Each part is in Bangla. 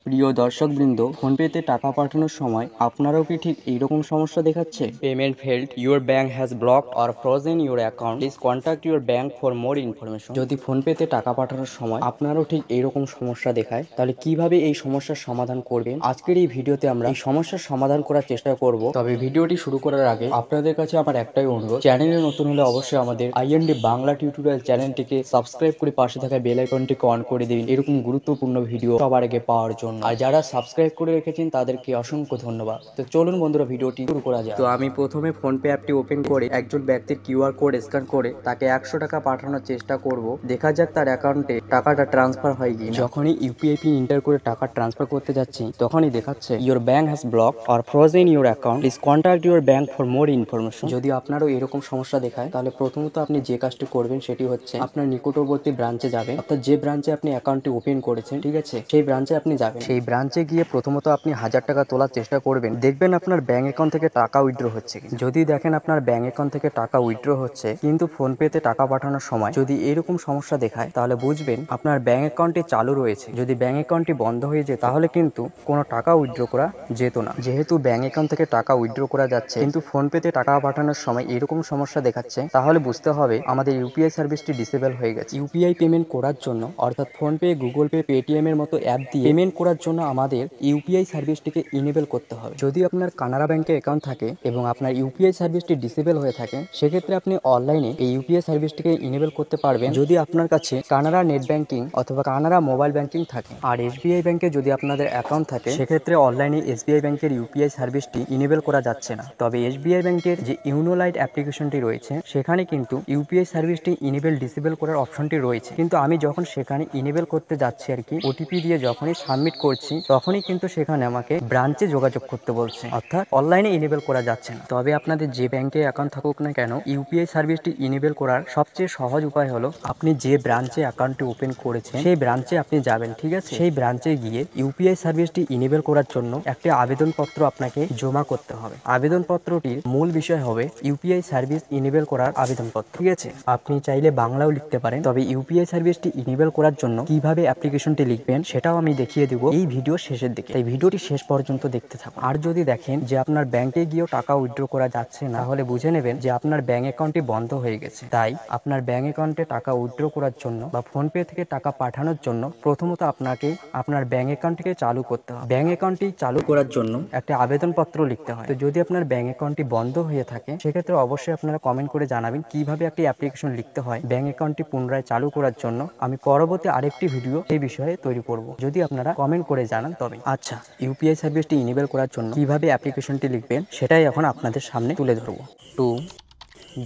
প্রিয় দর্শকবৃন্দ, ফোনপেতে টাকা পাঠানোর সময় আপনারাও কি ঠিক এইরকম সমস্যা দেখাচ্ছে? Payment failed, your bank has blocked or frozen your account, please contact your bank for more information. যদি ফোনপেতে টাকা পাঠানোর সময় আপনারও ঠিক এইরকম সমস্যা দেখায়, তাহলে কিভাবে এই সমস্যার সমাধান করবেন আজকের এই ভিডিওতে আমরা এই সমস্যার সমাধান করার চেষ্টা করব। তবে ভিডিওটি শুরু করার আগে আপনাদের কাছে আমার একটাই অনুরোধ, চ্যানেলে নতুন হলে অবশ্যই আমাদের আইএনডি বাংলা টিউটোরিয়াল চ্যানেলটিকে সাবস্ক্রাইব করে পাশে থাকা বেল আইকনটিকে অন করে দিন এরকম গুরুত্বপূর্ণ ভিডিও সবার আগে পাওয়ার জন্য। আর যারা সাবস্ক্রাইব করে রেখেছেন তাদেরকে অসংখ্য ধন্যবাদ। তো চলুন বন্ধুরা, ভিডিওটি শুরু করা যাক। তো আমি প্রথমে ফোনপে অ্যাপটি ওপেন করে একজন ব্যক্তির কিউআর কোড স্ক্যান করে তাকে 100 টাকা পাঠানোর চেষ্টা করব। দেখা যাক তার অ্যাকাউন্টে টাকাটা ট্রান্সফার হয় কি। যখনই ইউপিআই পিন এন্টার করে টাকা ট্রান্সফার করতে যাচ্ছি, তখনই দেখাচ্ছে your bank has blocked or frozen your account, please contact your bank for more information. যদি আপনারও এরকম সমস্যা দেখায়, তাহলে প্রথমত আপনি যে কাজটি করবেন সেটি হচ্ছে আপনার নিকটবর্তী ব্রাঞ্চে যাবেন, অর্থাৎ যে ব্রাঞ্চে আপনি অ্যাকাউন্টটি ওপেন করেছেন, ঠিক আছে, সেই ব্রাঞ্চে আপনি যাবেন। সেই ব্রাঞ্চে গিয়ে প্রথমত আপনি 1000 টাকা তোলার চেষ্টা করবেন। দেখবেন আপনার ব্যাংক অ্যাকাউন্ট থেকে টাকা উইথড্র হচ্ছে কি। যদি দেখেন আপনার ব্যাংক অ্যাকাউন্ট থেকে টাকা উইথড্র হচ্ছে, কিন্তু ফোনপেতে টাকা পাঠানোর সময় যদি এরকম সমস্যা দেখায়, তাহলে বুঝবেন আপনার ব্যাংক অ্যাকাউন্টটি চালু রয়েছে। যদি ব্যাংক অ্যাকাউন্টটি বন্ধ হয়ে যেত, তাহলে কিন্তু কোনো টাকা উইথড্র করা যেত না। যেহেতু ব্যাংক অ্যাকাউন্ট থেকে টাকা উইথড্র করা যাচ্ছে, কিন্তু ফোনপেতে টাকা পাঠানোর সময় এরকম সমস্যা দেখাচ্ছে, তাহলে বুঝতে হবে আমাদের ইউপিআই সার্ভিসটি ডিসেবল হয়ে গেছে। ইউপিআই পেমেন্ট করার জন্য, অর্থাৎ ফোনপে, গুগল পে, পেটিএম এর মতো অ্যাপ দিয়ে পেমেন্ট করার জন্য আমাদের ইউপিআই সার্ভিসটিকে ইনেবল করতে হবে। যদি আপনার কানাড়া ব্যাংকে অ্যাকাউন্ট থাকে এবং আপনার ইউপিআই সার্ভিসটি ডিসেবল হয়ে থাকে, সেক্ষেত্রে আপনি অনলাইনে এই ইউপিআই সার্ভিসটিকে ইনেবল করতে পারবেন যদি আপনার কাছে কানাড়া নেট ব্যাংকিং অথবা কানাড়া মোবাইল ব্যাংকিং থাকে। আর এসবিআই ব্যাংকে যদি আপনাদের অ্যাকাউন্ট থাকে, সেক্ষেত্রে অনলাইনে এসবিআই ব্যাংকের ইউপিআই সার্ভিসটি ইনেবল করা যাচ্ছে না। তবে এসবিআই ব্যাংকের যে ইউনো লাইট অ্যাপ্লিকেশনটি রয়েছে, সেখানে কিন্তু ইউপিআই সার্ভিসটি ইনেবল ডিসেবল করার অপশনটি রয়েছে। কিন্তু আমি যখন সেখানে ইনেবল করতে যাচ্ছি আর কি, ওটিপি দিয়ে যখনই সাবমিট করছি, তখনই কিন্তু সেখানে আমাকে ব্রাঞ্চে যোগাযোগ করতে বলছে, অর্থাৎ অনলাইনে ইনেবল করা যাচ্ছে না। তবে আপনাদের যে ব্যাংকে অ্যাকাউন্ট থাকুক না কেন, ইউপিআই সার্ভিসটি ইনেবল করার সবচেয়ে সহজ উপায় হলো আপনি যে ব্রাঞ্চে অ্যাকাউন্টটি ওপেন করেছেন সেই ব্রাঞ্চে আপনি যাবেন, ঠিক আছে। সেই ব্রাঞ্চে গিয়ে ইউপিআই সার্ভিসটি ইনেবল করার জন্য একটি আবেদনপত্র আপনাকে জমা করতে হবে। আবেদনপত্রটির মূল বিষয় হবে ইউপিআই সার্ভিস ইনেবল করার আবেদনপত্র, ঠিক আছে। আপনি চাইলে বাংলাও লিখতে পারেন, তবে ইউপিআই সার্ভিসটি ইনেবল করার জন্য কিভাবে অ্যাপ্লিকেশনটি লিখবেন সেটাও আমি দেখিয়ে দেবো এই ভিডিও শেষের দিকে। এই ভিডিওটি শেষ পর্যন্ত দেখতে থাকুন। আর যদি দেখেন যে আপনার ব্যাংকে গিয়েও টাকা উইথড্র করা যাচ্ছে না, তাহলে বুঝে নেবেন যে আপনার ব্যাংক অ্যাকাউন্টটি বন্ধ হয়ে গেছে। তাই আপনার ব্যাংক অ্যাকাউন্টে টাকা উইথড্র করার জন্য বা ফোনপে থেকে টাকা পাঠানোর জন্য প্রথমত আপনাকে আপনার ব্যাংক অ্যাকাউন্টটিকে চালু করতে হবে। ব্যাংক অ্যাকাউন্টটি চালু করার জন্য একটা আবেদনপত্র লিখতে হয়। তো যদি আপনার ব্যাংক অ্যাকাউন্টটি বন্ধ হয়ে থাকে, সেক্ষেত্রে অবশ্যই আপনারা কমেন্ট করে জানাবেন কিভাবে একটি অ্যাপ্লিকেশন লিখতে হয় ব্যাংক অ্যাকাউন্টটি পুনরায় চালু করার জন্য। আমি পরবর্তী আরেকটি ভিডিও এই বিষয়ে তৈরি করব, যদি আপনারা কমেন্ট করে জানান তবে। আচ্ছা, ইউপিআই সার্ভিসটি ইনেবল করার জন্য কিভাবে অ্যাপ্লিকেশনটি লিখবেন সেটাই এখন আপনাদের সামনে তুলে ধরব। To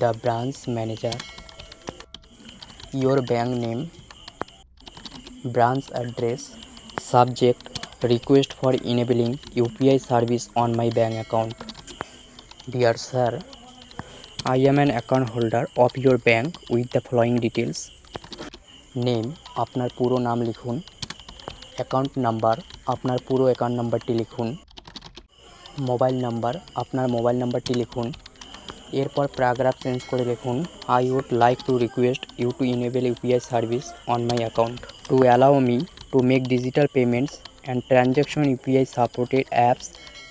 the branch manager, your bank name, branch address, subject request for enabling UPI service on my bank account. Dear sir, I am an account holder of your bank with the following details. Name, আপনার পুরো নাম লিখুন। অ্যাকাউন্ট নাম্বার, আপনার পুরো অ্যাকাউন্ট নাম্বারটি লিখুন। মোবাইল নাম্বার, আপনার মোবাইল নাম্বারটি লিখুন। এরপর প্যারাগ্রাফ চেঞ্জ করে লিখুন, I would like to request you to enable UPI service on my account to allow me to make digital payments and transaction UPI supported apps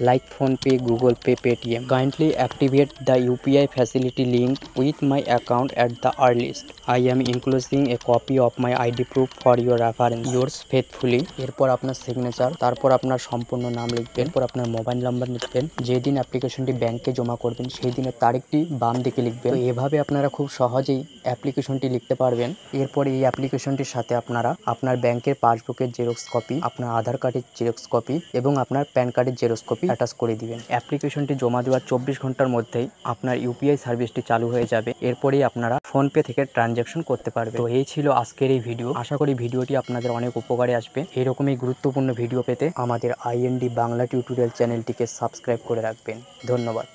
like PhonePe, Google Pay, Paytm. Kindly activate the UPI facility link with my account at the earliest. I am enclosing a copy of my ID proof for your reference. Yours faithfully. এরপর আপনার সিগনেচার, তারপর আপনার সম্পূর্ণ নাম লিখবেন, এরপর আপনার মোবাইল নাম্বার লিখবেন, যেদিন অ্যাপ্লিকেশনটি ব্যাংকে জমা করবেন সেই দিনের তারিখটি বাম দিকে লিখবেন। তো এভাবে আপনারা খুব সহজেই অ্যাপ্লিকেশনটি লিখতে পারবেন। এরপর এই অ্যাপ্লিকেশনটির সাথে আপনারা আপনার ব্যাংকের পাসবুকের জেরক্স কপি, আপনার আধার কার্ডের জেরক্স কপি এবং আপনার প্যান কার্ডের জেরক্স কপি অ্যাটাচ করে দিবেন। অ্যাপ্লিকেশনটি জমা দেওয়ার 24 ঘন্টার মধ্যেই আপনার ইউপিআই সার্ভিসটি চালু হয়ে যাবে। এরপরেই আপনারা ফোনপে থেকে ট্রানজ্যাকশন করতে পারবেন। তো এই ছিল আজকের এই ভিডিও। আশা করি ভিডিওটি আপনাদের অনেক উপকারে আসবে। এরকমই গুরুত্বপূর্ণ ভিডিও পেতে আমাদের আইএনডি বাংলা টিউটোরিয়াল চ্যানেলটিকে সাবস্ক্রাইব করে রাখবেন। ধন্যবাদ।